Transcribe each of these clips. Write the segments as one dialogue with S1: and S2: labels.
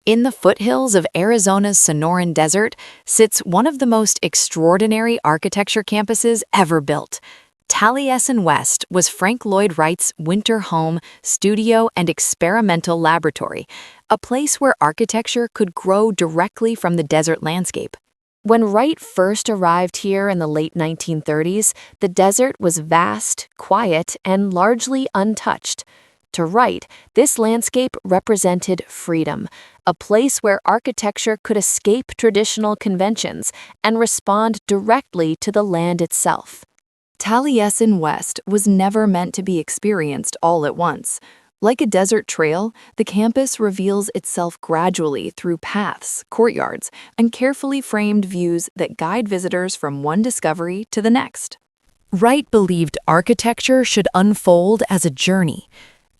S1: In the foothills of Arizona's Sonoran Desert sits one of the most extraordinary architecture campuses ever built. Taliesin West was Frank Lloyd Wright's winter home, studio, and experimental laboratory, a place where architecture could grow directly from the desert landscape. When Wright first arrived here in the late 1930s, the desert was vast, quiet, and largely untouched. To Wright, this landscape represented freedom, a place where architecture could escape traditional conventions and respond directly to the land itself. Taliesin West was never meant to be experienced all at once. Like a desert trail, the campus reveals itself gradually through paths, courtyards, and carefully framed views that guide visitors from one discovery to the next. Wright believed architecture should unfold as a journey.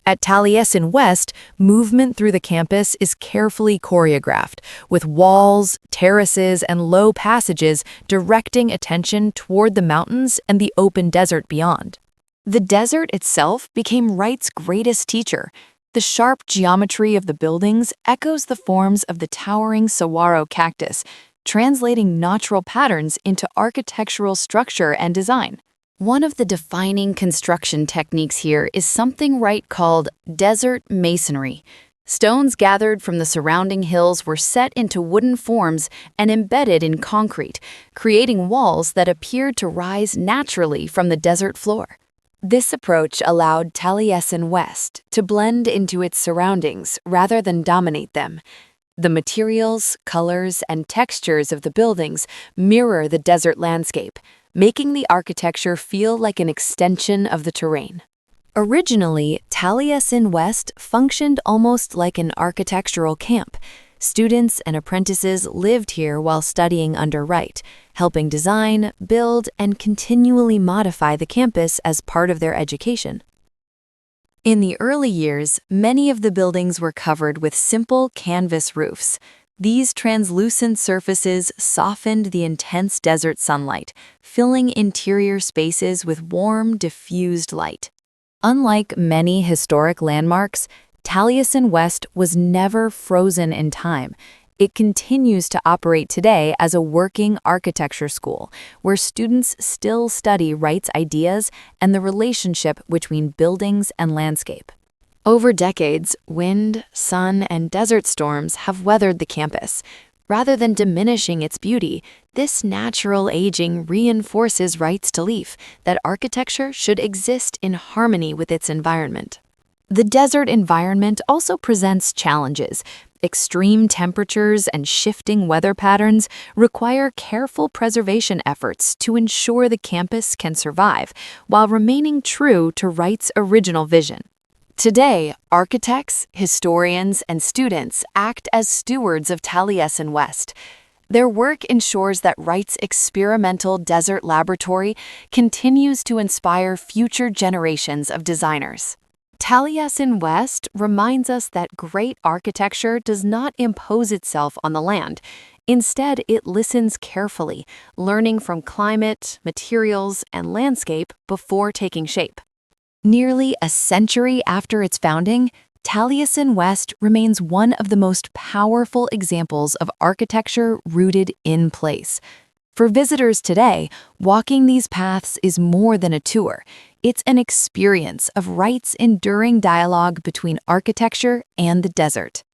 S1: At Taliesin West, movement through the campus is carefully choreographed, with walls, terraces, and low passages directing attention toward the mountains and the open desert beyond. The desert itself became Wright's greatest teacher. The sharp geometry of the buildings echoes the forms of the towering saguaro cactus, translating natural patterns into architectural structure and design. One of the defining construction techniques here is something Wright called desert masonry. Stones gathered from the surrounding hills were set into wooden forms and embedded in concrete, creating walls that appeared to rise naturally from the desert floor. This approach allowed Taliesin West to blend into its surroundings rather than dominate them. The materials, colors, and textures of the buildings mirror the desert landscape, making the architecture feel like an extension of the terrain. Originally, Taliesin West functioned almost like an architectural camp. Students and apprentices lived here while studying under Wright, helping design, build, and continually modify the campus as part of their education. In the early years, many of the buildings were covered with simple canvas roofs. These translucent surfaces softened the intense desert sunlight, filling interior spaces with warm, diffused light. Unlike many historic landmarks, Taliesin West was never frozen in time. It continues to operate today as a working architecture school, where students still study Wright's ideas and the relationship between buildings and landscape. Over decades, wind, sun, and desert storms have weathered the campus. Rather than diminishing its beauty, this natural aging reinforces Wright's belief that architecture should exist in harmony with its environment. The desert environment also presents challenges. Extreme temperatures and shifting weather patterns require careful preservation efforts to ensure the campus can survive while remaining true to Wright's original vision. Today, architects, historians, and students act as stewards of Taliesin West. Their work ensures that Wright's experimental desert laboratory continues to inspire future generations of designers. Taliesin West reminds us that great architecture does not impose itself on the land. Instead, it listens carefully, learning from climate, materials, and landscape before taking shape. Nearly a century after its founding, Taliesin West remains one of the most powerful examples of architecture rooted in place. For visitors today, walking these paths is more than a tour. It's an experience of Wright's enduring dialogue between architecture and the desert.